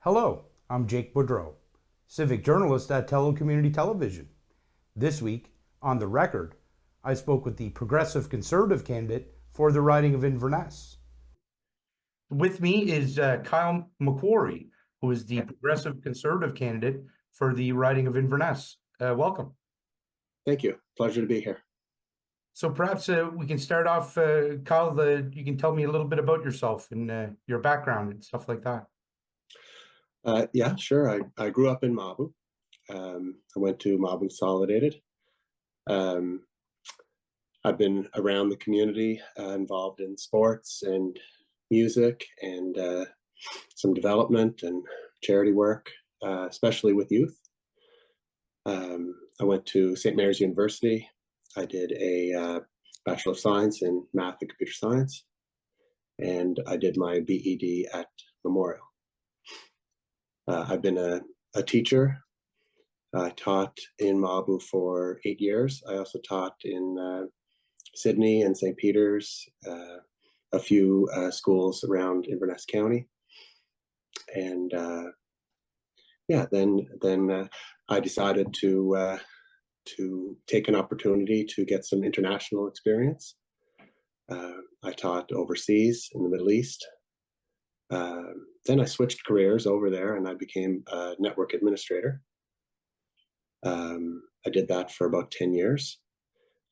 Hello, I'm Jake Boudrot, Civic Journalist at Tello Community Television. This week, on The Record, I spoke with the Progressive Conservative candidate for the riding of Inverness. With me is Kyle MacQuarrie, who is the Progressive Conservative candidate for the riding of Inverness. Welcome. Thank you. Pleasure to be here. So perhaps we can start off, Kyle, you can tell me a little bit about yourself and your background and stuff like that. Yeah, sure. I grew up in Mabu. I went to Mabu Consolidated. I've been around the community, involved in sports and music and some development and charity work, especially with youth. I went to St. Mary's University. I did a Bachelor of Science in Math and Computer Science, and I did my BEd at Memorial. I've been a teacher. I taught in Mabu for 8 years. I also taught in Sydney and St. Peter's, a few schools around Inverness County. And yeah, then I decided to take an opportunity to get some international experience. I taught overseas in the Middle East. Then I switched careers over there and I became a network administrator. I did that for about 10 years.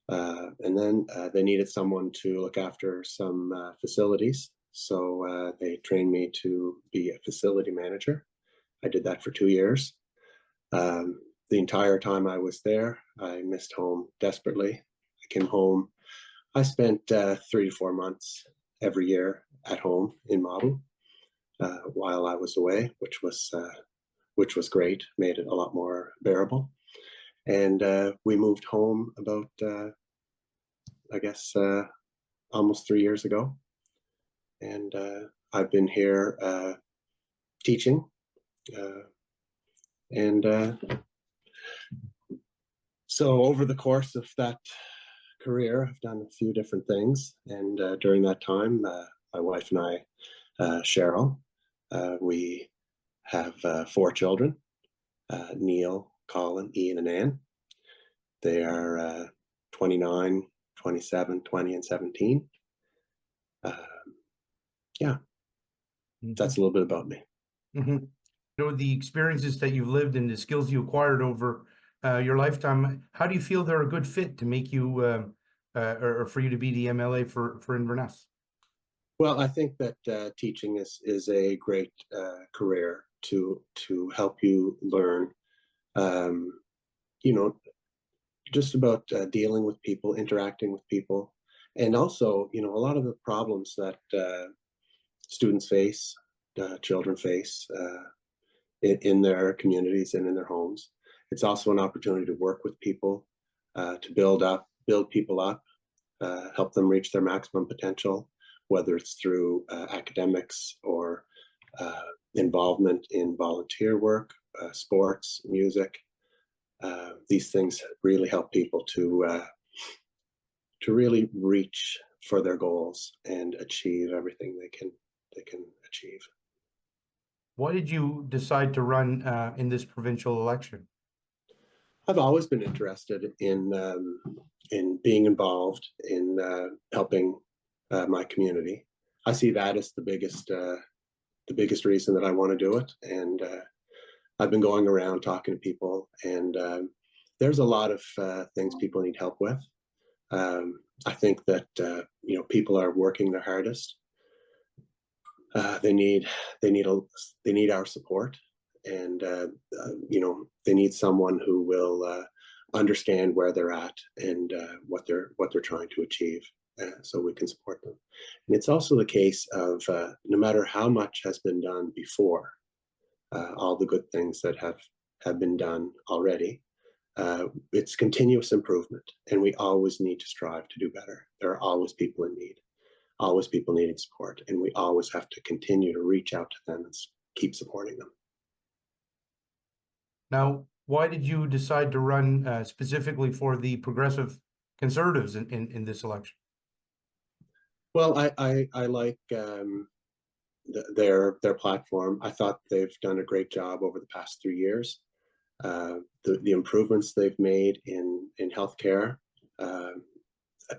And then they needed someone to look after some facilities. So they trained me to be a facility manager. I did that for 2 years. The entire time I was there, I missed home desperately. I came home. I spent 3 to 4 months every year at home in Mabu. While I was away, which was great, made it a lot more bearable. And we moved home about, I guess, almost 3 years ago. And I've been here teaching. So over the course of that career, I've done a few different things. And during that time, my wife and I, Cheryl, we have 4 children, Neil, Colin, Ian, and Anne. They are 29, 27, 20, and 17. Yeah, that's a little bit about me. Mm-hmm. You know, the experiences that you've lived and the skills you acquired over your lifetime, how do you feel they're a good fit to make you, or for you to be the MLA for Inverness? Well, I think that teaching is a great career to help you learn, just about dealing with people, interacting with people, and also, a lot of the problems that students face, children face in their communities and in their homes. It's also an opportunity to work with people, to build people up, help them reach their maximum potential, whether it's through academics or involvement in volunteer work, sports, music. These things really help people to really reach for their goals and achieve everything they can achieve. Why did you decide to run in this provincial election? I've always been interested in being involved in helping my community. I see that as the biggest reason that I want to do it. And I've been going around talking to people, and there's a lot of things people need help with. I think that people are working their hardest. They need our support, and they need someone who will understand where they're at and what they're trying to achieve, so we can support them. And it's also the case of no matter how much has been done before, all the good things that have been done already, it's continuous improvement, and we always need to strive to do better. There are always people in need, always people needing support, and we always have to continue to reach out to them and keep supporting them. Now, why did you decide to run specifically for the Progressive Conservatives in this election? Well, I like their platform. I thought they've done a great job over the past 3 years. The improvements they've made in healthcare uh,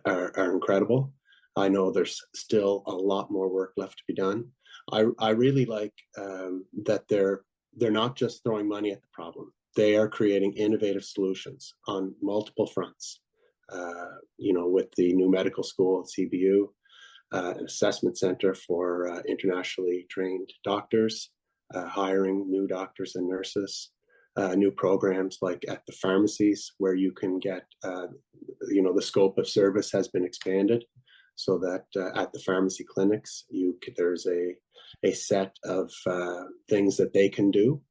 are incredible. I know there's still a lot more work left to be done. I really like that they're not just throwing money at the problem. They are creating innovative solutions on multiple fronts. With the new medical school at CBU, an assessment center for internationally trained doctors, hiring new doctors and nurses, new programs like at the pharmacies where you can get, the scope of service has been expanded so that at the pharmacy clinics, there's a set of things that they can do,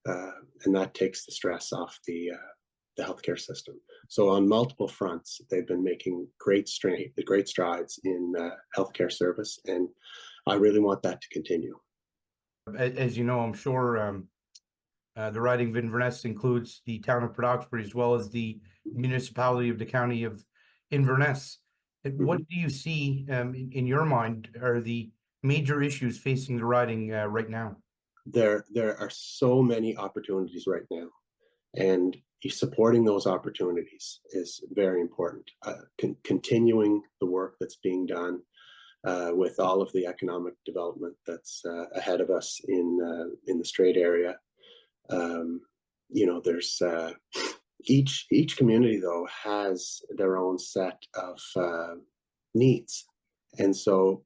and that takes the stress off the healthcare system. So on multiple fronts, they've been making great strides in healthcare service, and I really want that to continue. As you know, I'm sure the riding of Inverness includes the town of Port Hawkesbury as well as the municipality of the county of Inverness. What do you see in your mind are the major issues facing the riding right now? There are so many opportunities right now, and supporting those opportunities is very important. Continuing the work that's being done with all of the economic development that's ahead of us in the Strait area. There's each community though has their own set of needs, and so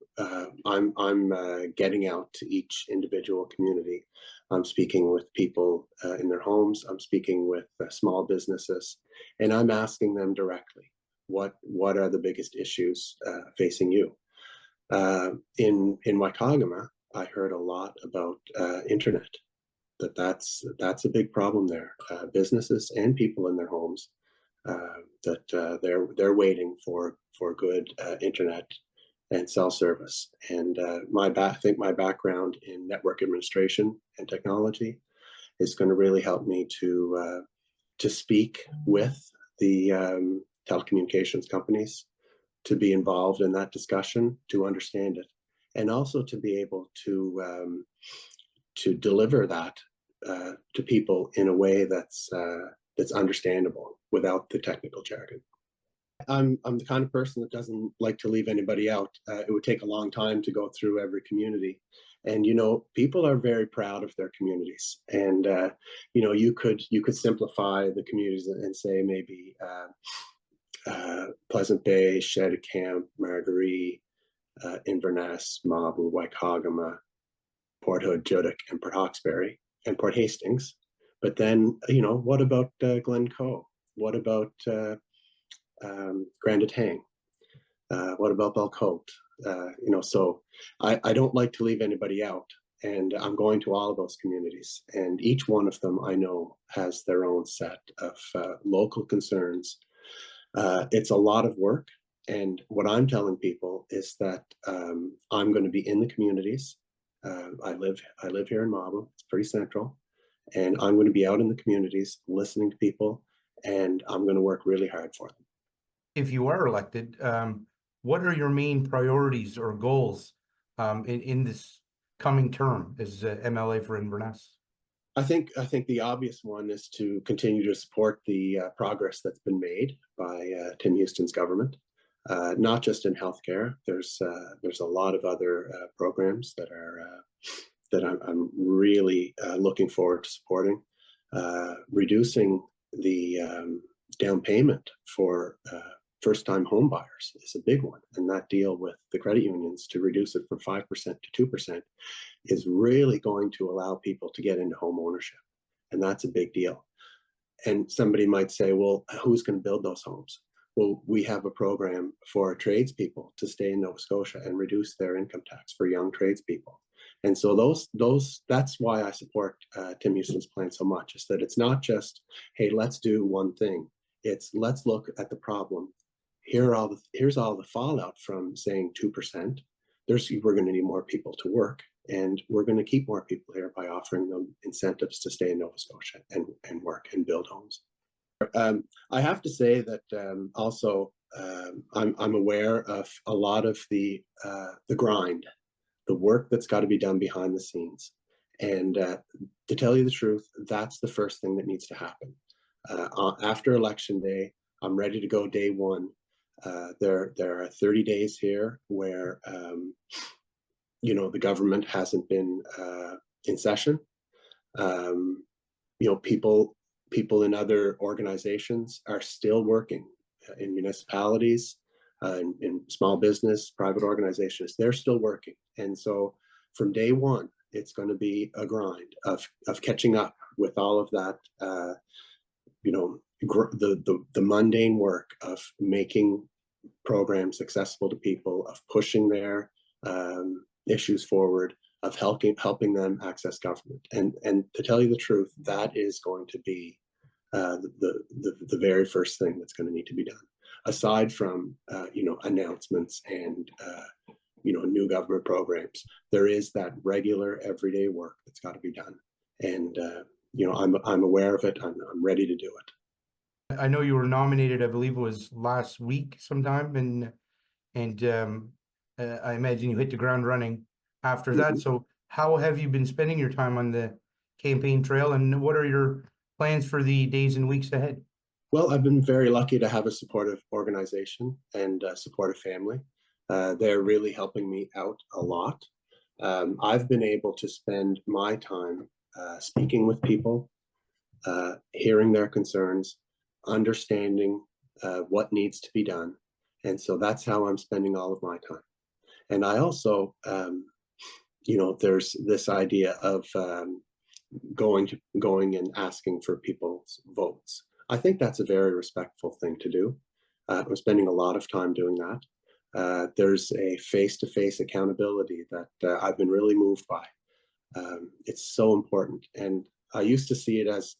I'm getting out to each individual community. I'm speaking with people in their homes. I'm speaking with small businesses, and I'm asking them directly, what are the biggest issues facing you? In Waikagama, I heard a lot about internet. That's a big problem there. Businesses and people in their homes they're waiting for good internet and cell service. And I think my background in network administration and technology is going to really help me to speak with the telecommunications companies, to be involved in that discussion, to understand it, and also to be able to deliver that to people in a way that's understandable without the technical jargon. I'm the kind of person that doesn't like to leave anybody out. It would take a long time to go through every community, and people are very proud of their communities. And you could simplify the communities and say maybe Pleasant Bay, Cheticamp, MacQuarrie, Inverness, Mabu, Waikagama, Port Hood, Judik, and Port Hawkesbury, and Port Hastings. But then, what about Glencoe? What about Grand Etang? What about Belcote? So I don't like to leave anybody out. And I'm going to all of those communities. And each one of them, I know, has their own set of local concerns. It's a lot of work. And what I'm telling people is that I'm going to be in the communities. I live here in Mabu. It's pretty central. And I'm going to be out in the communities listening to people, and I'm going to work really hard for them. If you are elected, what are your main priorities or goals in this coming term as MLA for Inverness? I think the obvious one is to continue to support the progress that's been made by Tim Houston's government, not just in healthcare. There's a lot of other programs that I'm really looking forward to supporting. Reducing the down payment for first-time home buyers is a big one, and that deal with the credit unions to reduce it from 5% to 2% is really going to allow people to get into home ownership, and that's a big deal. And somebody might say, well, who's going to build those homes? Well, we have a program for tradespeople to stay in Nova Scotia and reduce their income tax for young tradespeople. And so that's why I support Tim Houston's plan so much, is that it's not just, hey, let's do one thing. It's let's look at the problem. Here's all the fallout from saying 2%. We're going to need more people to work, and we're going to keep more people here by offering them incentives to stay in Nova Scotia and work and build homes. I have to say that also I'm aware of a lot of the grind, the work that's got to be done behind the scenes. And to tell you the truth, that's the first thing that needs to happen. After Election Day, I'm ready to go day one. There are 30 days here where the government hasn't been in session. People in other organizations are still working in municipalities, in small business, private organizations. They're still working, and so from day one, it's going to be a grind of catching up with all of that. The mundane work of making programs accessible to people, of pushing their issues forward, of helping them access government. And to tell you the truth, that is going to be the very first thing that's going to need to be done. Aside from announcements and new government programs, there is that regular everyday work that's got to be done. And I'm aware of it. I'm ready to do it. I know you were nominated, I believe it was last week sometime, and I imagine you hit the ground running after that. So how have you been spending your time on the campaign trail, and what are your plans for the days and weeks ahead? Well, I've been very lucky to have a supportive organization and a supportive family. They're really helping me out a lot. I've been able to spend my time speaking with people, hearing their concerns, understanding what needs to be done. And so that's how I'm spending all of my time. And I also, there's this idea of going and asking for people's votes. I think that's a very respectful thing to do. I'm spending a lot of time doing that. There's a face-to-face accountability that I've been really moved by. It's so important. And I used to see it as,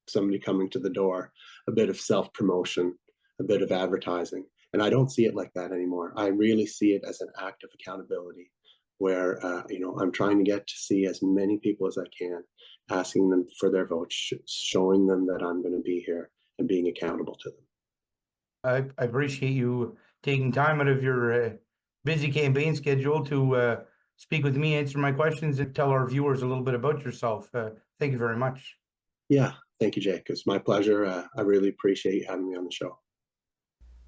somebody coming to the door, a bit of self-promotion, a bit of advertising. And I don't see it like that anymore. I really see it as an act of accountability where, I'm trying to get to see as many people as I can, asking them for their votes, showing them that I'm going to be here and being accountable to them. I appreciate you taking time out of your busy campaign schedule to speak with me, answer my questions, and tell our viewers a little bit about yourself. Thank you very much. Yeah, thank you, Jake. It's my pleasure. I really appreciate you having me on the show.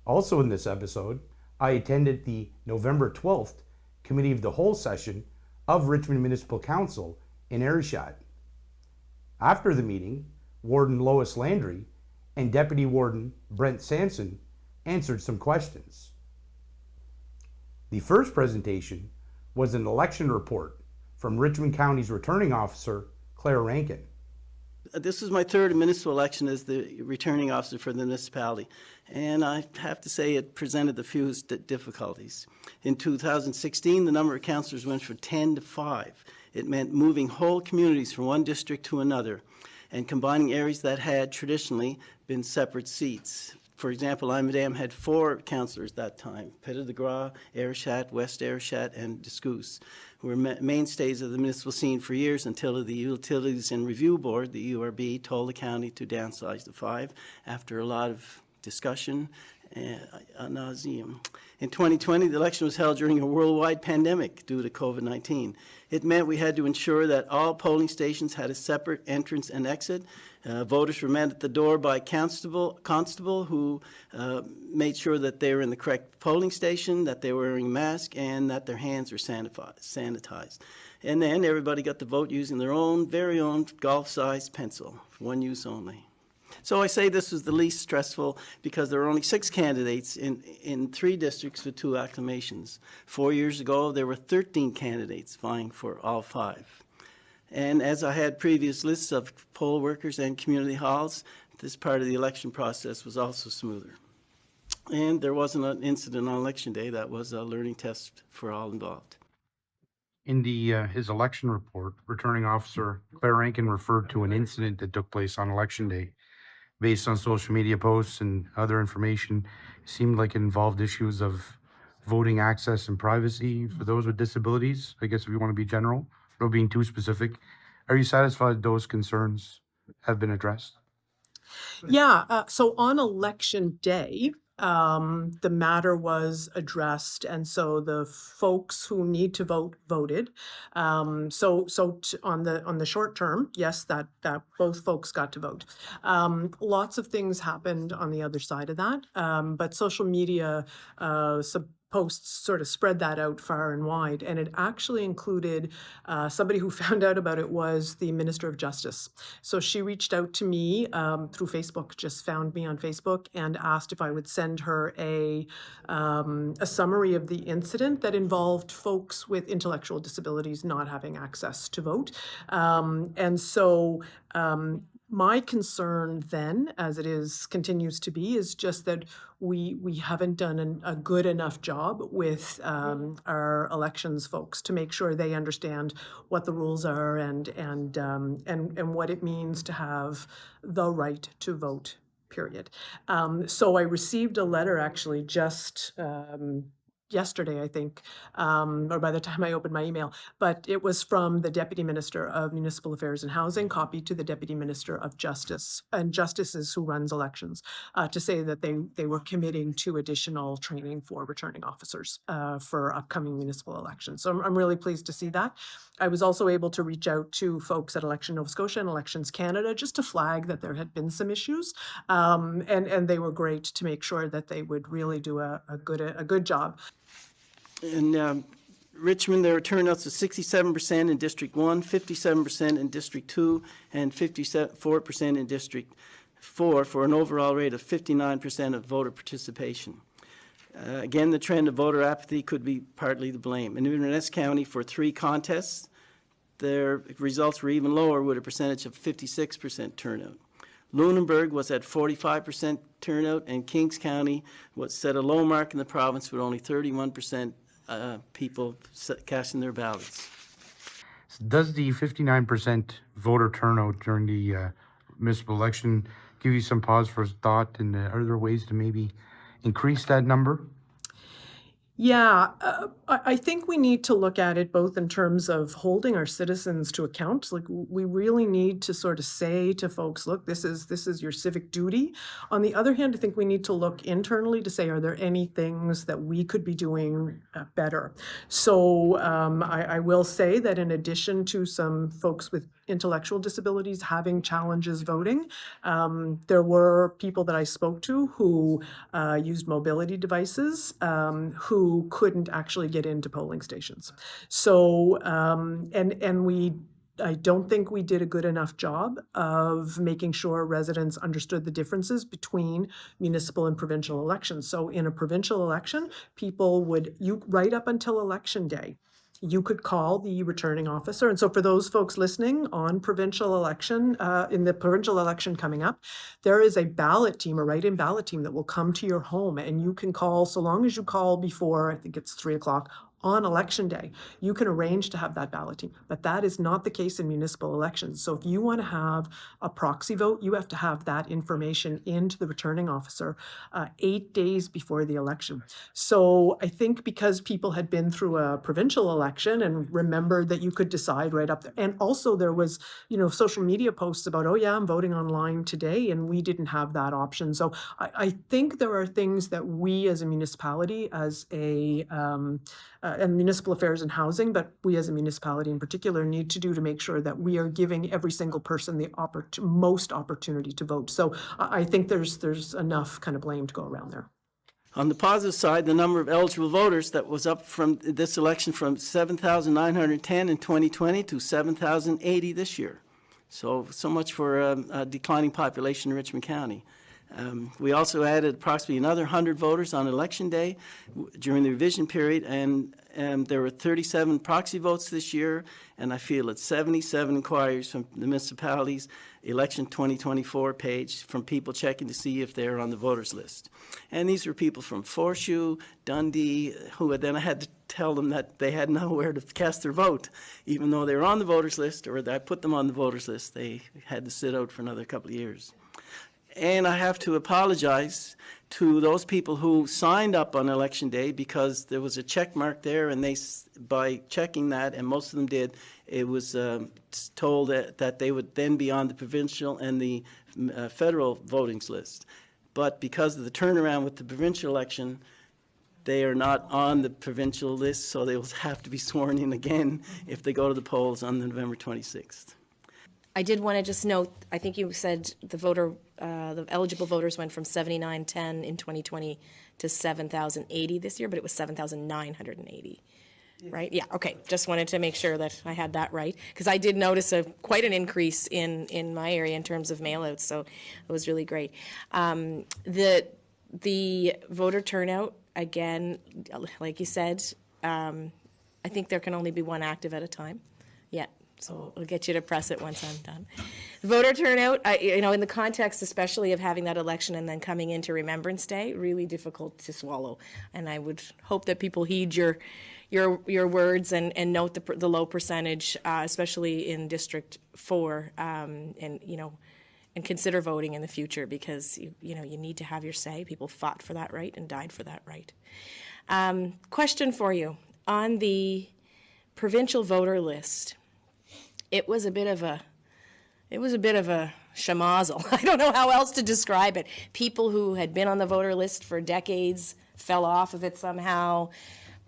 Also in this episode, I attended the November 12th Committee of the Whole session of Richmond Municipal Council in Ayrshire. After the meeting, Warden Lois Landry and Deputy Warden Brent Sampson answered some questions. The first presentation was an election report from Richmond County's returning officer, Claire Rankin. This is my third municipal election as the returning officer for the municipality, and I have to say it presented a few difficulties. In 2016, the number of councillors went from 10 to 5. It meant moving whole communities from one district to another and combining areas that had traditionally been separate seats. For example, Almadam had 4 councillors that time: Petit de Gras, Ayrshire, West Ayrshire, and Discouse, who were mainstays of the municipal scene for years until the Utilities and Review Board, the URB, told the county to downsize to 5 after a lot of discussion ad nauseum. In 2020, the election was held during a worldwide pandemic due to COVID-19. It meant we had to ensure that all polling stations had a separate entrance and exit. Voters were met at the door by constable who made sure that they were in the correct polling station, that they were wearing a mask, and that their hands were sanitized. And then everybody got to vote using their very own golf-sized pencil, for one use only. So I say this was the least stressful because there were only 6 candidates in 3 districts with 2 acclamations. 4 years ago, there were 13 candidates vying for all 5. And as I had previous lists of poll workers and community halls, this part of the election process was also smoother. And there wasn't an incident on election day. That was a learning test for all involved. In his election report, returning officer Claire Rankin referred to an incident that took place on election day. Based on social media posts and other information, it seemed like it involved issues of voting access and privacy for those with disabilities. I guess if you want to be general, without being too specific. Are you satisfied those concerns have been addressed? Yeah, so on election day, the matter was addressed, and so the folks who need to vote voted. On the short term, yes, that both folks got to vote. Lots of things happened on the other side of that, but social media posts sort of spread that out far and wide, and it actually included somebody who found out about it was the Minister of Justice. So she reached out to me through Facebook, just found me on Facebook, and asked if I would send her a summary of the incident that involved folks with intellectual disabilities not having access to vote. My concern then, as it continues to be, is just that we haven't done a good enough job with our elections folks to make sure they understand what the rules are and what it means to have the right to vote, period. So I received a letter actually just yesterday, I think, or by the time I opened my email, but it was from the Deputy Minister of Municipal Affairs and Housing, copied to the Deputy Minister of Justice, and Justice is who runs elections, to say that they were committing to additional training for returning officers for upcoming municipal elections. So I'm really pleased to see that. I was also able to reach out to folks at Election Nova Scotia and Elections Canada just to flag that there had been some issues, and they were great to make sure that they would really do a good job. In Richmond, there were turnouts of 67% in District 1, 57% in District 2, and 54% in District 4, for an overall rate of 59% of voter participation. Again, the trend of voter apathy could be partly to blame. In Inverness County, for 3 contests, their results were even lower with a percentage of 56% turnout. Lunenburg was at 45% turnout, and Kings County set a low mark in the province with only 31% people casting their ballots. Does the 59% voter turnout during the municipal election give you some pause for thought, and are there ways to maybe increase that number? Yeah, I think we need to look at it both in terms of holding our citizens to account. Like, we really need to sort of say to folks, look, this is your civic duty. On the other hand, I think we need to look internally to say, are there any things that we could be doing better? So I will say that in addition to some folks with intellectual disabilities having challenges voting, there were people that I spoke to who used mobility devices, who couldn't actually get into polling stations. So, I don't think we did a good enough job of making sure residents understood the differences between municipal and provincial elections. So in a provincial election, people right up until election day, you could call the returning officer. And so for those folks listening on provincial election, in the provincial election coming up, there is a ballot team, a write-in ballot team that will come to your home, and you can call, so long as you call before, I think it's 3:00 on election day, you can arrange to have that ballot team. But that is not the case in municipal elections. So if you want to have a proxy vote, you have to have that information into the returning officer 8 days before the election. So I think because people had been through a provincial election and remembered that you could decide right up there, and also there was, social media posts about, oh yeah, I'm voting online today, and we didn't have that option. So I think there are things that we as a municipality, as and municipal affairs and housing, but we as a municipality in particular need to do to make sure that we are giving every single person the most opportunity to vote. So I think there's enough kind of blame to go around there. On the positive side, the number of eligible voters that was up from this election from 7,910 in 2020 to 7,080 this year. So much for a declining population in Richmond County. We also added approximately another 100 voters on election day during the revision period, and there were 37 proxy votes this year, and I feel it's 77 inquiries from the municipalities' election 2024 page from people checking to see if they're on the voters list. And these were people from Forshaw, Dundee, who then I had to tell them that they had nowhere to cast their vote. Even though they were on the voters list, or that I put them on the voters list, they had to sit out for another couple of years. And I have to apologize to those people who signed up on election day, because there was a check mark there, and by checking that, and most of them did, it was told that they would then be on the provincial and the federal votings list. but because of the turnaround with the provincial election, they are not on the provincial list, so they will have to be sworn in again if they go to the polls on November 26th. I did want to just note, I think you said the eligible voters went from 7,910 in 2020 to 7,080 this year, but it was 7,980. Right? Yeah. Okay. Just wanted to make sure that I had that right, because I did notice quite an increase in my area in terms of mailouts. So it was really great. The voter turnout, again, like you said, I think there can only be one active at a time. Yeah. So I'll get you to press it once I'm done. Voter turnout, in the context especially of having that election and then coming into Remembrance Day, really difficult to swallow. And I would hope that people heed your words and note the low percentage, especially in District 4, and consider voting in the future, because you need to have your say. People fought for that right and died for that right. Question for you on the provincial voter list. It was a bit of a schmozzle. I don't know how else to describe it. People who had been on the voter list for decades fell off of it somehow.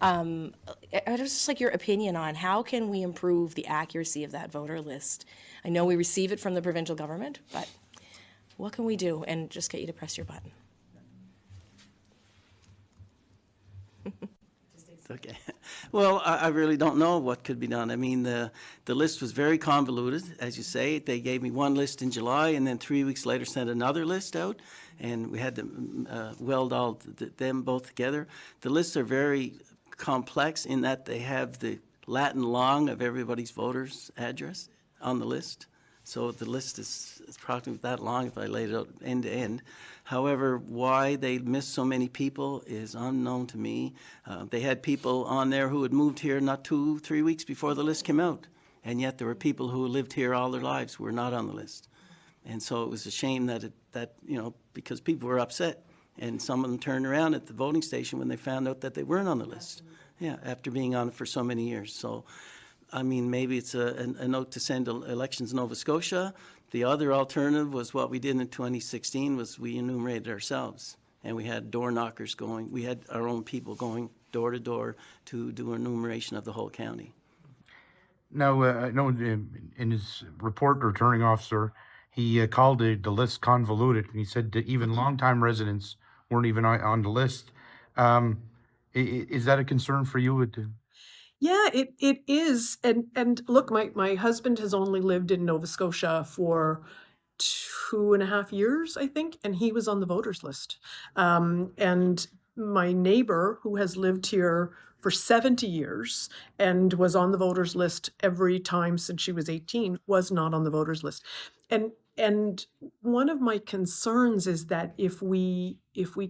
It's just like your opinion on how can we improve the accuracy of that voter list? I know we receive it from the provincial government, but what can we do? And just get you to press your button. Okay. Well, I really don't know what could be done. I mean, the list was very convoluted, as you say. They gave me one list in July, and then 3 weeks later sent another list out, and we had to weld all them both together. The lists are very complex in that they have the Latin long of everybody's voter's address on the list. So the list is approximately that long if I laid it out end to end. However, why they missed so many people is unknown to me. They had people on there who had moved here not 2-3 weeks before the list came out, and yet there were people who lived here all their lives who were not on the list. And so it was a shame that because people were upset, and some of them turned around at the voting station when they found out that they weren't on the list. Yeah, after being on it for so many years. So, I mean, maybe it's a note to send Elections Nova Scotia. The other alternative was what we did in 2016 was we enumerated ourselves, and we had door knockers going. We had our own people going door to door to do enumeration of the whole county. Now, I know in his report, the returning officer, he called the list convoluted, and he said that even longtime residents weren't even on the list. Is that a concern for you? Yeah, it is. And look, my husband has only lived in Nova Scotia for 2.5 years, I think, and he was on the voters list. And my neighbor, who has lived here for 70 years and was on the voters list every time since she was 18, was not on the voters list. And one of my concerns is that if we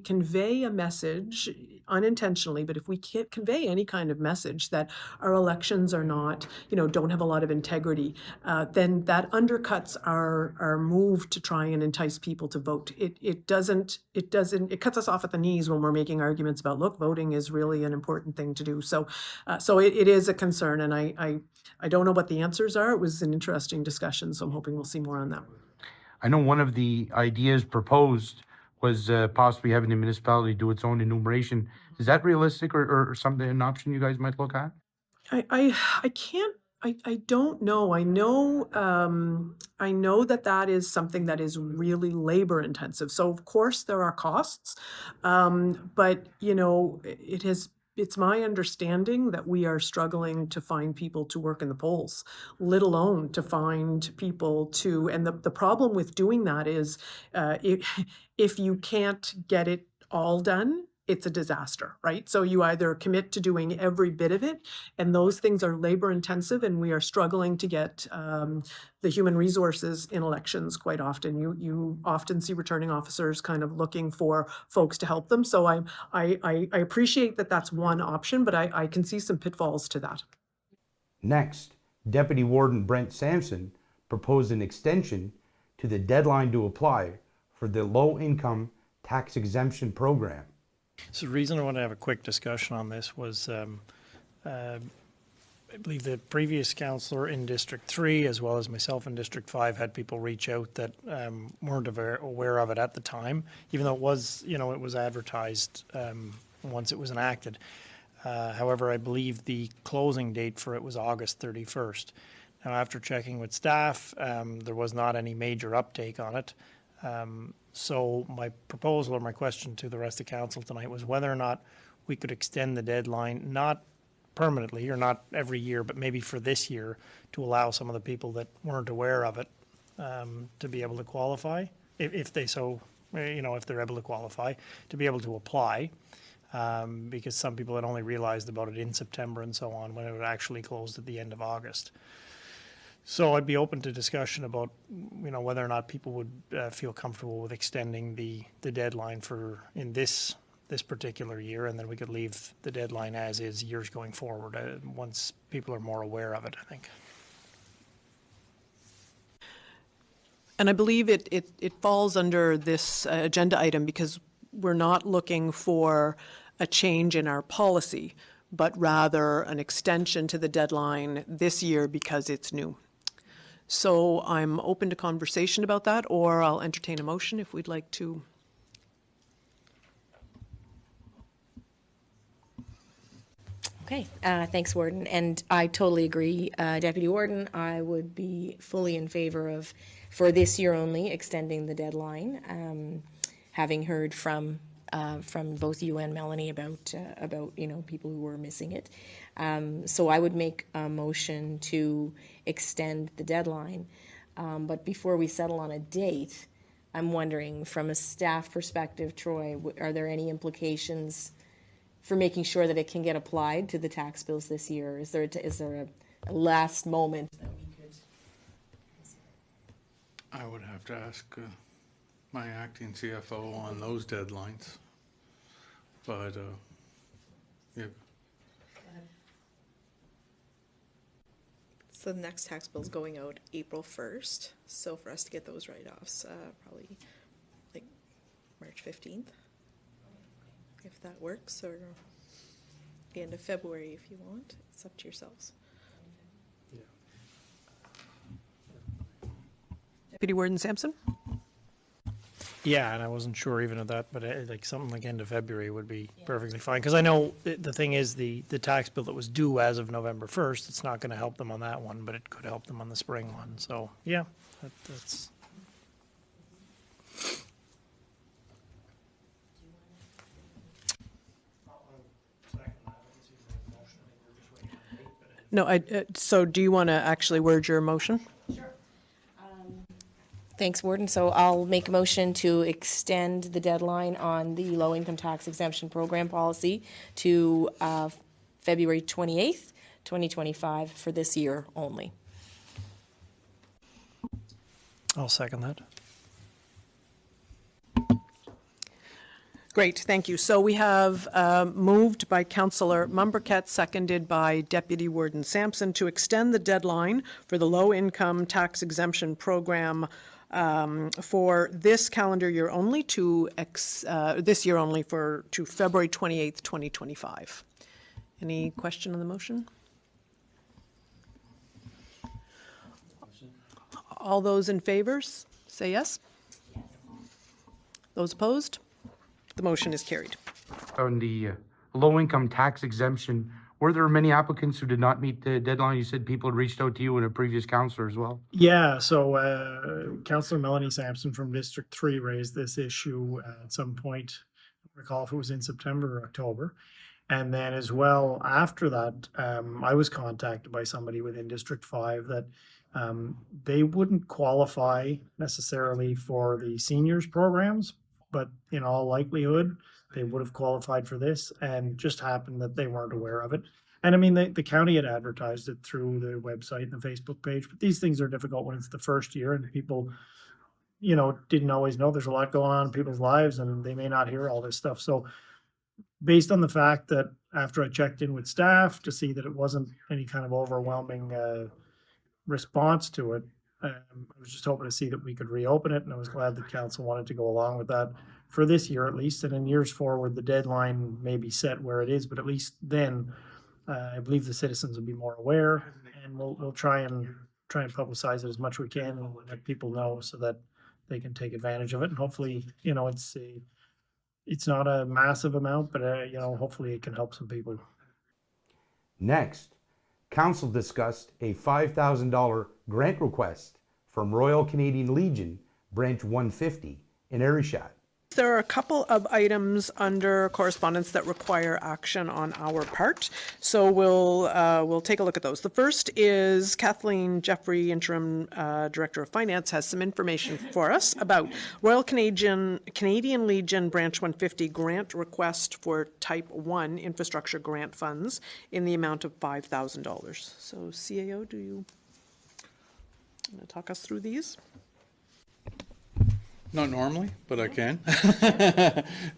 convey a message unintentionally, but if we can't convey any kind of message that our elections are not, don't have a lot of integrity, then that undercuts our move to try and entice people to vote. It cuts us off at the knees when we're making arguments about, look, voting is really an important thing to do. So it is a concern, and I don't know what the answers are. It was an interesting discussion, so I'm hoping we'll see more on that. I know one of the ideas proposed was possibly having the municipality do its own enumeration. Is that realistic, or something, an option you guys might look at? I don't know. I know that is something that is really labor intensive. So of course there are costs, but it's my understanding that we are struggling to find people to work in the polls, let alone to find people to, and the problem with doing that is if you can't get it all done, it's a disaster, right? So you either commit to doing every bit of it, and those things are labor intensive, and we are struggling to get the human resources in elections quite often. You often see returning officers kind of looking for folks to help them. So I appreciate that that's one option, but I can see some pitfalls to that. Next, Deputy Warden Brent Sampson proposed an extension to the deadline to apply for the low-income tax exemption program. So the reason I want to have a quick discussion on this was I believe the previous councillor in District 3, as well as myself in District 5, had people reach out that weren't aware of it at the time, even though it was, it was advertised once it was enacted. However, I believe the closing date for it was August 31st. Now, after checking with staff, there was not any major uptake on it. So my proposal or my question to the rest of council tonight was whether or not we could extend the deadline, not permanently or not every year, but maybe for this year, to allow some of the people that weren't aware of it to be able to qualify, if they so, if they're able to qualify, to be able to apply, because some people had only realized about it in September and so on when it actually closed at the end of August. So I'd be open to discussion about, whether or not people would feel comfortable with extending the deadline for in this particular year, and then we could leave the deadline as is years going forward once people are more aware of it, I think. And I believe it falls under this agenda item because we're not looking for a change in our policy, but rather an extension to the deadline this year because it's new. So I'm open to conversation about that, or I'll entertain a motion if we'd like to. Okay, thanks, Warden. And I totally agree, Deputy Warden. I would be fully in favor of, for this year only, extending the deadline. Having heard from both you and Melanie about people who were missing it, so I would make a motion to extend the deadline. But before we settle on a date, I'm wondering, from a staff perspective, Troy, are there any implications for making sure that it can get applied to the tax bills this year? Is there a last moment that we could? I would have to ask my acting CFO on those deadlines, but yeah. So the next tax bill is going out April 1st. So for us to get those write-offs, probably like March 15th, if that works, or the end of February if you want. It's up to yourselves. Deputy Warden Sampson? Yeah, and I wasn't sure even of that, but like something like end of February would be perfectly fine. Because I know the thing is the tax bill that was due as of November 1st, it's not going to help them on that one, but it could help them on the spring one. So, yeah, that's... No, so do you want to actually word your motion? Sure. Thanks, Warden. So I'll make a motion to extend the deadline on the low-income tax exemption program policy to February 28th, 2025 for this year only. I'll second that. Great, thank you. So we have moved by Councillor Mumbercat, seconded by Deputy Warden Sampson, to extend the deadline for the low-income tax exemption program for this calendar year only to February 28th, 2025. Any question on the motion? All those in favor, say yes. Those opposed? The motion is carried. On the low-income tax exemption, were there many applicants who did not meet the deadline? You said people had reached out to you and a previous councillor as well. Yeah, so Councillor Melanie Sampson from District 3 raised this issue at some point. I don't recall if it was in September or October. And then as well, after that, I was contacted by somebody within District 5 that they wouldn't qualify necessarily for the seniors programs, but in all likelihood, they would have qualified for this, and just happened that they weren't aware of it. And I mean, the county had advertised it through the website and the Facebook page, but these things are difficult when it's the first year and people, didn't always know there's a lot going on in people's lives and they may not hear all this stuff. So based on the fact that after I checked in with staff to see that it wasn't any kind of overwhelming response to it, I was just hoping to see that we could reopen it, and I was glad that council wanted to go along with that for this year at least. And in years forward, the deadline may be set where it is, but at least then I believe the citizens will be more aware, and we'll try and publicize it as much as we can and let people know so that they can take advantage of it. And hopefully, it's not a massive amount, but hopefully it can help some people. Next, Council discussed a $5,000 grant request from Royal Canadian Legion, Branch 150 in Arishat. There are a couple of items under correspondence that require action on our part, so we'll take a look at those. The first is Kathleen Jeffrey, Interim Director of Finance, has some information for us about Royal Canadian Legion Branch 150 grant request for Type 1 infrastructure grant funds in the amount of $5,000. So CAO, do you want to talk us through these? Not normally, but I can.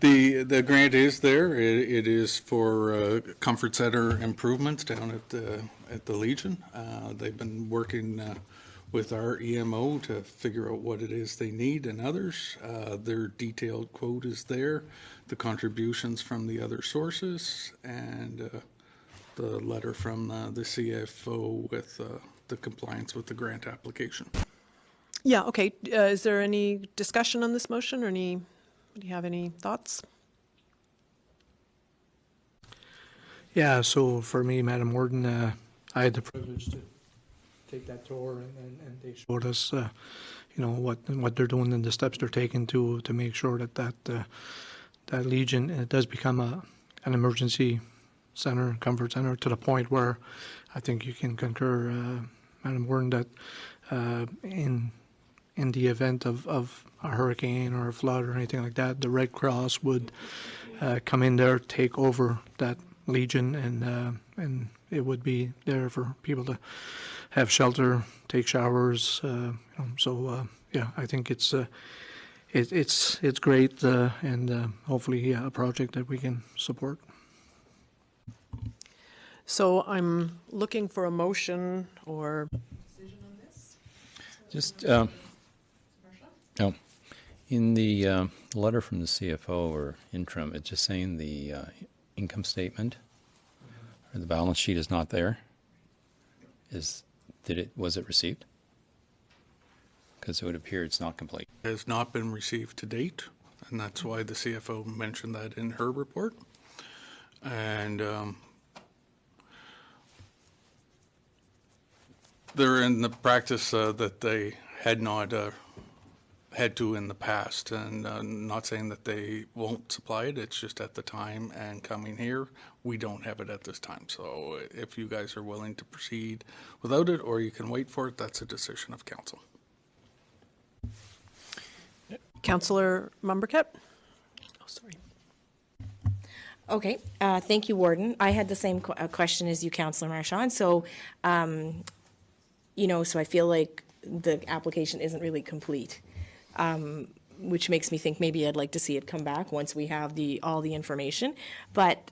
The grant is there. It is for comfort center improvements down at the Legion. They've been working with our EMO to figure out what it is they need and others. Their detailed quote is there, the contributions from the other sources, and the letter from the CFO with the compliance with the grant application. Yeah, okay. Is there any discussion on this motion or do you have any thoughts? Yeah, so for me, Madam Warden, I had the privilege to take that tour and they showed us, what they're doing and the steps they're taking to make sure that Legion, it does become an emergency center, comfort center, to the point where I think you can concur, Madam Warden, that in the event of a hurricane or a flood or anything like that, the Red Cross would come in there, take over that Legion, and it would be there for people to have shelter, take showers. Yeah, I think it's great, and hopefully a project that we can support. So I'm looking for a motion or decision on this. Just no. In the letter from the CFO or interim, it's just saying the income statement or the balance sheet is not there. Was it received? Because it would appear it's not complete. It has not been received to date, and that's why the CFO mentioned that in her report. And they're in the practice that they had not had to in the past, and not saying that they won't supply it. It's just at the time and coming here, we don't have it at this time. So if you guys are willing to proceed without it, or you can wait for it, that's a decision of council. Councillor Mumbercat? Oh, sorry. Okay, thank you, Warden. I had the same question as you, Councillor Marchand. So, so I feel like the application isn't really complete, which makes me think maybe I'd like to see it come back once we have all the information. But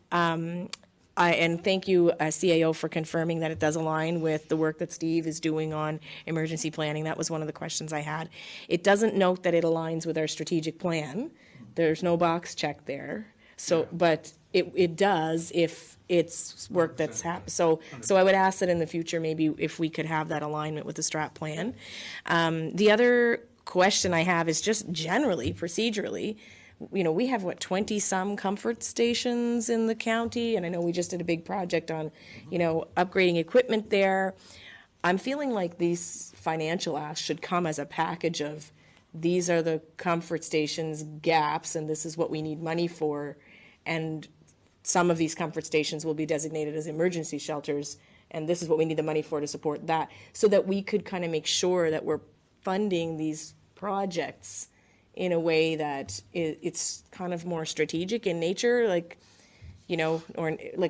and thank you, CAO, for confirming that it does align with the work that Steve is doing on emergency planning. That was one of the questions I had. It doesn't note that it aligns with our strategic plan. There's no box check there. So, but it does if it's work that's happened. So I would ask that in the future, maybe if we could have that alignment with the strat plan. The other question I have is just generally, procedurally, we have 20-some comfort stations in the county, and I know we just did a big project on, upgrading equipment there. I'm feeling like these financial asks should come as a package of, these are the comfort stations gaps, and this is what we need money for, and some of these comfort stations will be designated as emergency shelters, and this is what we need the money for to support that, so that we could kind of make sure that we're funding these projects in a way that it's kind of more strategic in nature, or like,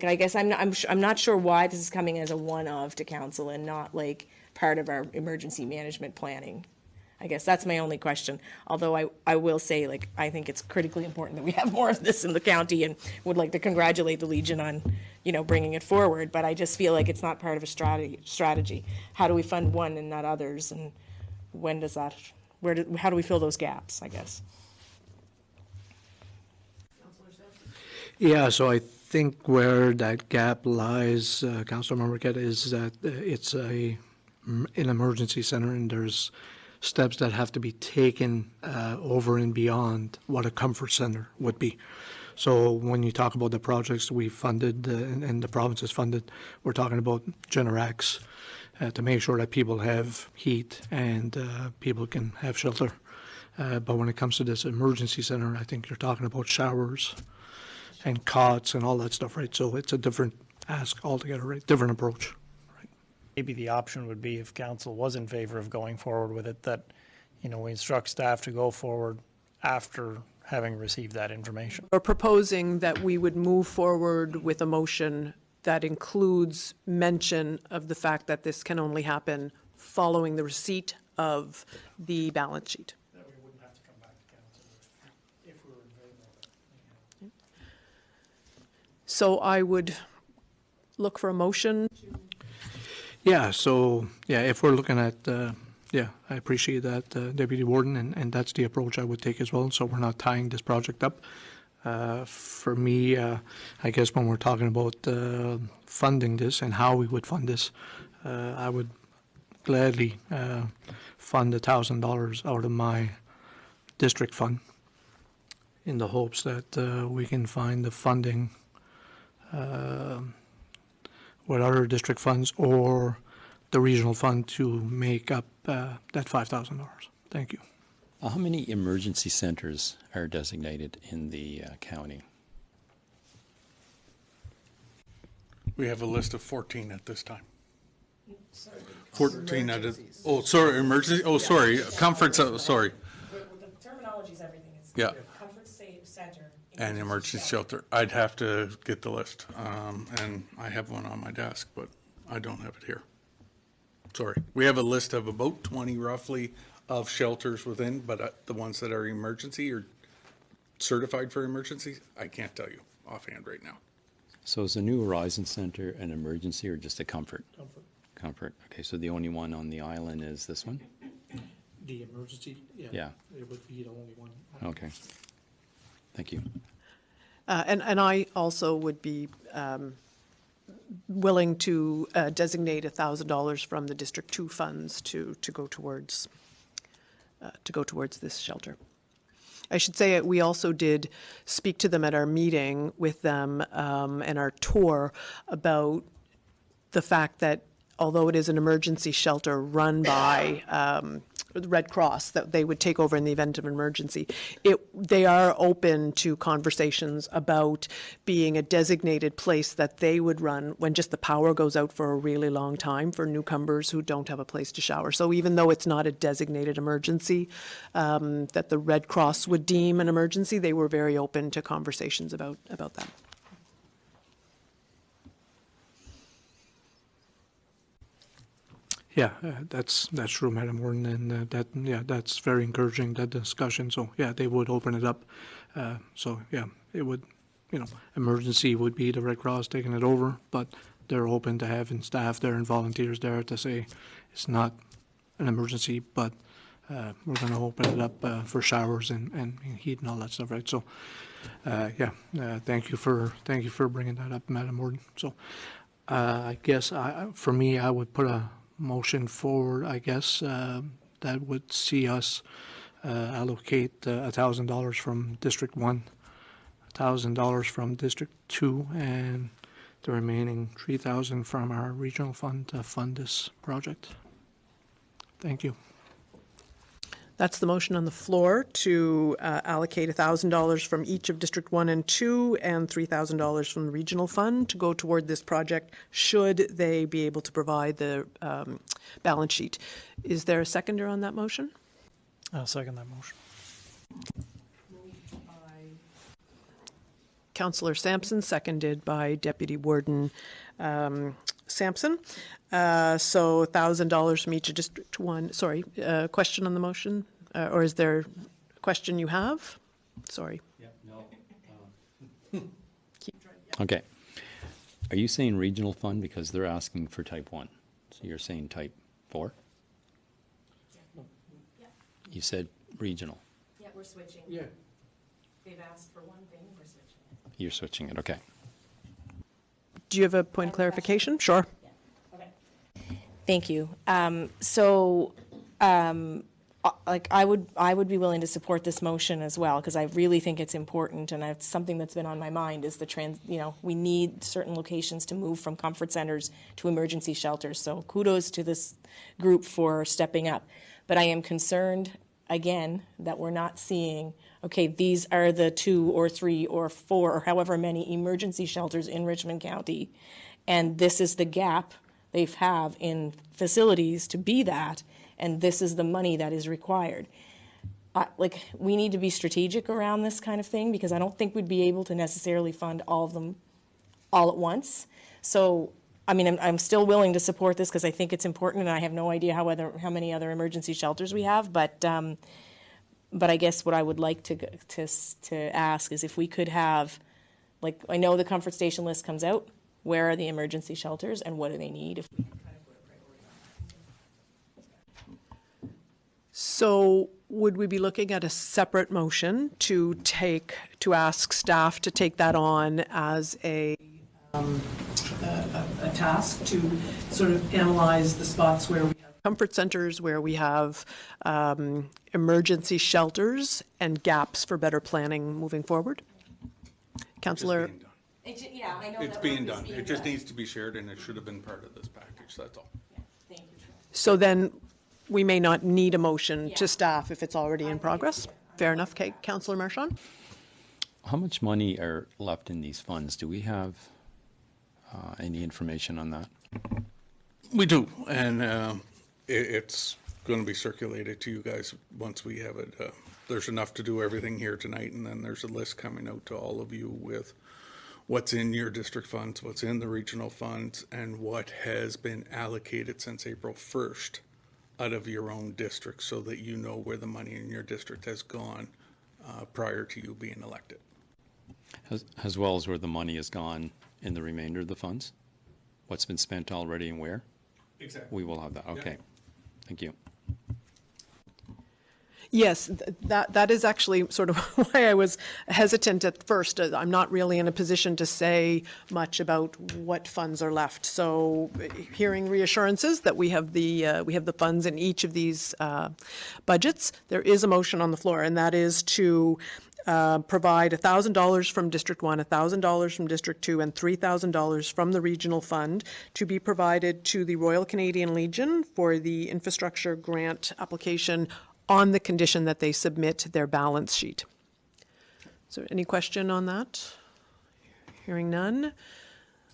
I guess I'm not sure why this is coming as a one-of to council and not like part of our emergency management planning. I guess that's my only question. Although I will say, I think it's critically important that we have more of this in the county, and would like to congratulate the Legion on, bringing it forward. But I just feel like it's not part of a strategy. How do we fund one and not others? And when does that? How do we fill those gaps, I guess? Yeah, so I think where that gap lies, Councilor Marquette, is that it's an emergency center, and there's steps that have to be taken over and beyond what a comfort center would be. So when you talk about the projects we funded and the province has funded, we're talking about Generacs to make sure that people have heat and people can have shelter. But when it comes to this emergency center, I think you're talking about showers and cots and all that stuff, right? So it's a different ask altogether, right? Different approach. Maybe the option would be, if council was in favor of going forward with it, that, we instruct staff to go forward after having received that information. We're proposing that we would move forward with a motion that includes mention of the fact that this can only happen following the receipt of the balance sheet. That we wouldn't have to come back to council if we were in favor of it. So I would look for a motion. Yeah, so, if we're looking at, I appreciate that, Deputy Warden, and that's the approach I would take as well, so we're not tying this project up. For me, I guess when we're talking about funding this and how we would fund this, I would gladly fund $1,000 out of my district fund in the hopes that we can find the funding with other district funds or the regional fund to make up that $5,000. Thank you. How many emergency centers are designated in the county? We have a list of 14 at this time. 14 out of, oh, sorry, emergency, oh, sorry, comfort, sorry. The terminology is everything. It's Yeah. comfort center. And emergency shelter. I'd have to get the list, and I have one on my desk, but I don't have it here. Sorry. We have a list of about 20 roughly of shelters within, but the ones that are emergency or certified for emergency, I can't tell you offhand right now. So is the New Horizon Center an emergency or just a comfort? Comfort. Okay, so the only one on the island is this one? The emergency, Yeah. it would be the only one. Okay. Thank you. And I also would be willing to designate $1,000 from the District 2 funds to go towards this shelter. I should say we also did speak to them at our meeting with them and our tour about the fact that although it is an emergency shelter run by the Red Cross, that they would take over in the event of emergency, they are open to conversations about being a designated place that they would run when just the power goes out for a really long time for newcomers who don't have a place to shower. So even though it's not a designated emergency that the Red Cross would deem an emergency, they were very open to conversations about that. Yeah, that's true, Madam Warden, and that's very encouraging, that discussion. So they would open it up. It would, emergency would be the Red Cross taking it over, but they're open to having staff there and volunteers there to say it's not an emergency, but we're going to open it up for showers and heat and all that stuff, right? So, thank you for bringing that up, Madam Warden. So, I guess for me, I would put a motion forward, I guess, that would see us allocate $1,000 from District 1, $1,000 from District 2, and the remaining $3,000 from our regional fund to fund this project. Thank you. That's the motion on the floor to allocate $1,000 from each of District 1 and 2 and $3,000 from the regional fund to go toward this project should they be able to provide the balance sheet. Is there a seconder on that motion? I'll second that motion. Moved by Councillor Sampson, seconded by Deputy Warden Sampson. So $1,000 from each of District 1. Sorry, question on the motion? Or is there a question you have? Sorry. Okay. Are you saying regional fund because they're asking for type 1? So you're saying type 4? Yeah. You said regional. Yeah, we're switching. Yeah. They've asked for one thing, we're switching it. You're switching it, okay. Do you have a point of clarification? Sure. Thank you. Like I would be willing to support this motion as well, because I really think it's important, and it's something that's been on my mind is we need certain locations to move from comfort centers to emergency shelters. So kudos to this group for stepping up. But I am concerned, again, that we're not seeing, okay, these are the 2 or 3 or 4 or however many emergency shelters in Richmond County, and this is the gap they have in facilities to be that, and this is the money that is required. We need to be strategic around this kind of thing, because I don't think we'd be able to necessarily fund all of them all at once. So, I mean, I'm still willing to support this because I think it's important, and I have no idea how many other emergency shelters we have, but I guess what I would like to ask is if we could have, I know the comfort station list comes out, where are the emergency shelters and what do they need? If we can kind of put a priority on that. So would we be looking at a separate motion to ask staff to take that on as a task to sort of analyze the spots where we have comfort centers, where we have emergency shelters, and gaps for better planning moving forward? Councillor? Yeah, I know it's being done. It just needs to be shared, and it should have been part of this package. That's all. Yeah, thank you. So then we may not need a motion to staff if it's already in progress. Fair enough. Okay, Councillor Marchand? How much money are left in these funds? Do we have any information on that? We do, and it's going to be circulated to you guys once we have it. There's enough to do everything here tonight, and then there's a list coming out to all of you with what's in your district funds, what's in the regional funds, and what has been allocated since April 1st out of your own district, so that you know where the money in your district has gone prior to you being elected. As well as where the money has gone in the remainder of the funds? What's been spent already and where? Exactly. We will have that. Okay. Yeah. Thank you. Yes, that is actually sort of why I was hesitant at first. I'm not really in a position to say much about what funds are left. So, hearing reassurances that we have the funds in each of these budgets, there is a motion on the floor, and that is to provide $1,000 from District 1, $1,000 from District 2, and $3,000 from the Regional Fund to be provided to the Royal Canadian Legion for the infrastructure grant application on the condition that they submit their balance sheet. So any question on that? Hearing none.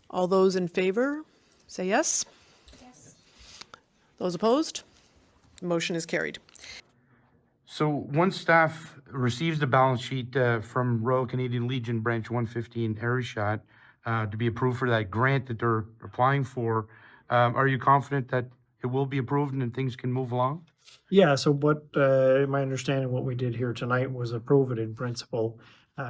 All those in favor, say yes. Yes. Those opposed? The motion is carried. So once staff receives the balance sheet from Royal Canadian Legion Branch 150 in Arishat to be approved for that grant that they're applying for, are you confident that it will be approved and things can move along? Yeah, so what, my understanding, what we did here tonight was approve it in principle,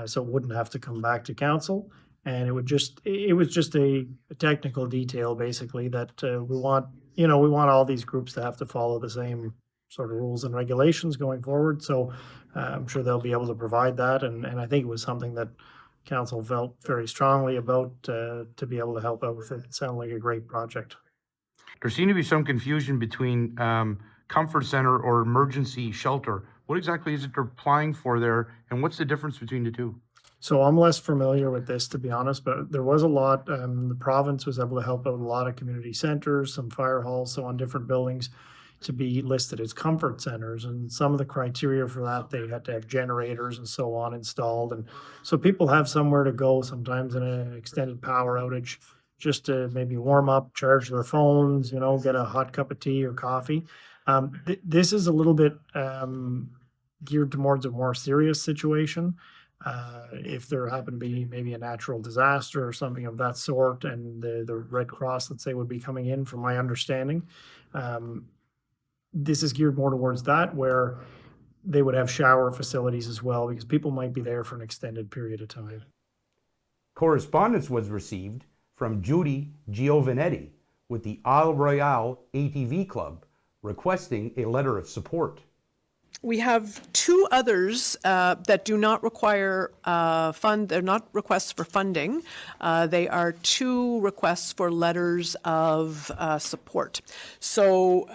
so it wouldn't have to come back to council. And it was just a technical detail, basically, that we want all these groups to have to follow the same sort of rules and regulations going forward. So I'm sure they'll be able to provide that. And I think it was something that council felt very strongly about to be able to help out with it. It sounded like a great project. There seemed to be some confusion between comfort center or emergency shelter. What exactly is it they're applying for there, and what's the difference between the two? So I'm less familiar with this, to be honest, but there was a lot. The province was able to help out a lot of community centers, some fire halls, so on different buildings to be listed as comfort centers. And some of the criteria for that, they had to have generators and so on installed. And so people have somewhere to go sometimes in an extended power outage, just to maybe warm up, charge their phones, get a hot cup of tea or coffee. This is a little bit geared towards a more serious situation. If there happened to be maybe a natural disaster or something of that sort, and the Red Cross, let's say, would be coming in, from my understanding. This is geared more towards that, where they would have shower facilities as well, because people might be there for an extended period of time. Correspondence was received from Judy Giovanetti with the Isle Royale ATV Club, requesting a letter of support. We have two others that do not require they're not requests for funding. They are two requests for letters of support. So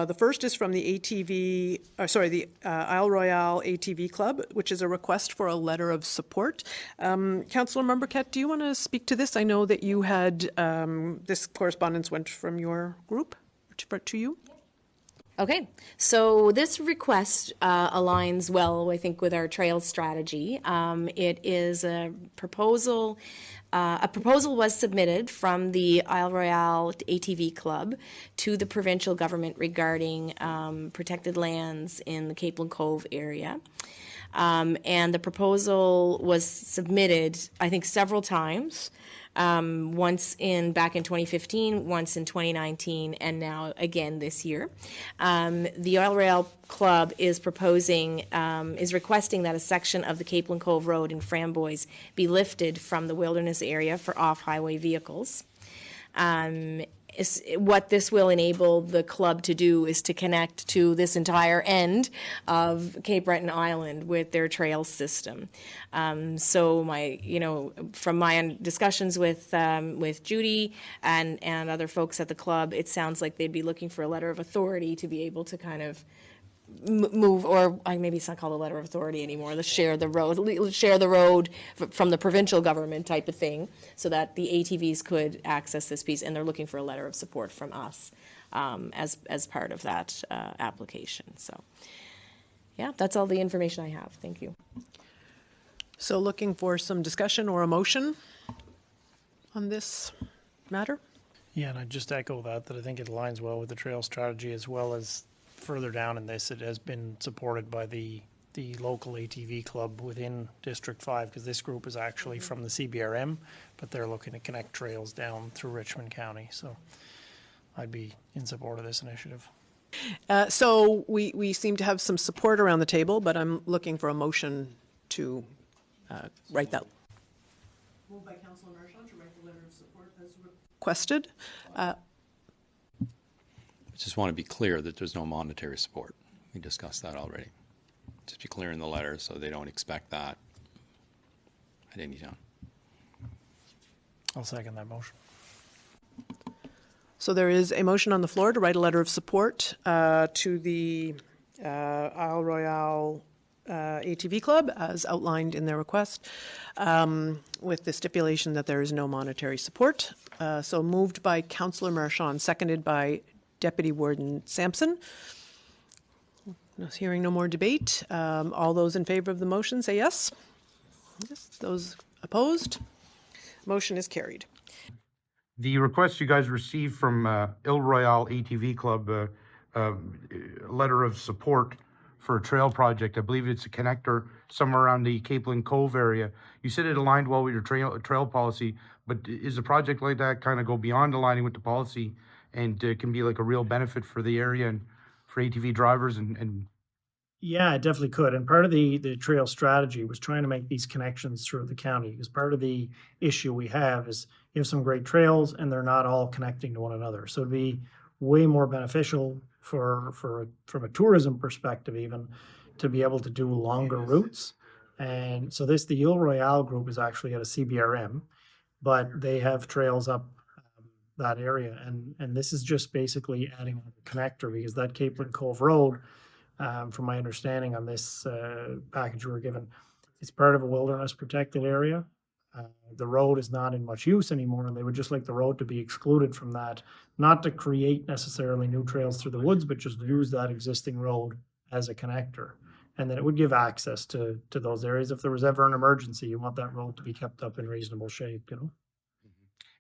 the first is from the the Isle Royale ATV Club, which is a request for a letter of support. Councillor Marquette, do you want to speak to this? I know that you had, this correspondence went from your group to you. Okay, so this request aligns well, I think, with our trail strategy. It is a proposal. A proposal was submitted from the Isle Royale ATV Club to the provincial government regarding protected lands in the Capeland Cove area. And the proposal was submitted, I think, several times. Once back in 2015, once in 2019, and now again this year. The Isle Royale Club is requesting that a section of the Capeland Cove Road in Framboise be lifted from the wilderness area for off-highway vehicles. What this will enable the club to do is to connect to this entire end of Cape Breton Island with their trail system. So from my discussions with Judy and other folks at the club, it sounds like they'd be looking for a letter of authority to be able to kind of move, or maybe it's not called a letter of authority anymore, share the road from the provincial government type of thing, so that the ATVs could access this piece, and they're looking for a letter of support from us as part of that application. So yeah, that's all the information I have. Thank you. So looking for some discussion or a motion on this matter? Yeah, and I'd just echo that I think it aligns well with the trail strategy, as well as further down in this, it has been supported by the local ATV club within District 5, because this group is actually from the CBRM, but they're looking to connect trails down through Richmond County. So I'd be in support of this initiative. So we seem to have some support around the table, but I'm looking for a motion to write that. Moved by Councillor Marchand to write the letter of support as requested. I just want to be clear that there's no monetary support. We discussed that already. Just be clear in the letter so they don't expect that at any time. I'll second that motion. So there is a motion on the floor to write a letter of support to the Isle Royale ATV Club as outlined in their request, with the stipulation that there is no monetary support. So moved by Councillor Marchand, seconded by Deputy Warden Sampson. Hearing no more debate. All those in favor of the motion say yes. Yes. Those opposed? Motion is carried. The request you guys received from Isle Royale ATV Club, letter of support for a trail project. I believe it's a connector somewhere around the Capeland Cove area. You said it aligned well with your trail policy, but is a project like that kind of go beyond aligning with the policy and can be like a real benefit for the area and for ATV drivers and Yeah, it definitely could. And part of the trail strategy was trying to make these connections through the county, because part of the issue we have is you have some great trails and they're not all connecting to one another. So it'd be way more beneficial from a tourism perspective even to be able to do longer routes. And so the Isle Royale group is actually at a CBRM, but they have trails up that area. And this is just basically adding a connector, because that Capeland Cove Road, from my understanding on this package we were given, it's part of a wilderness protected area. The road is not in much use anymore, and they would just like the road to be excluded from that, not to create necessarily new trails through the woods, but just use that existing road as a connector. And then it would give access to those areas. If there was ever an emergency, you want that road to be kept up in reasonable shape, you know?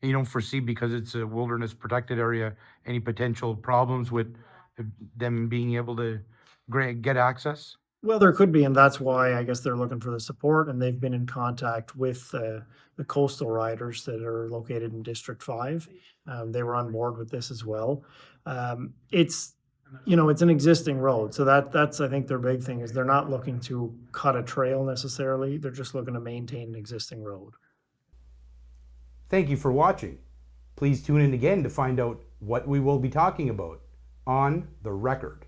you don't foresee, because it's a wilderness protected area, any potential problems with them being able to get access? Well, there could be, and that's why I guess they're looking for the support, and they've been in contact with the coastal riders that are located in District 5. They were on board with this as well. It's an existing road, so that's I think their big thing is they're not looking to cut a trail necessarily. They're just looking to maintain an existing road. Thank you for watching. Please tune in again to find out what we will be talking about on The Record.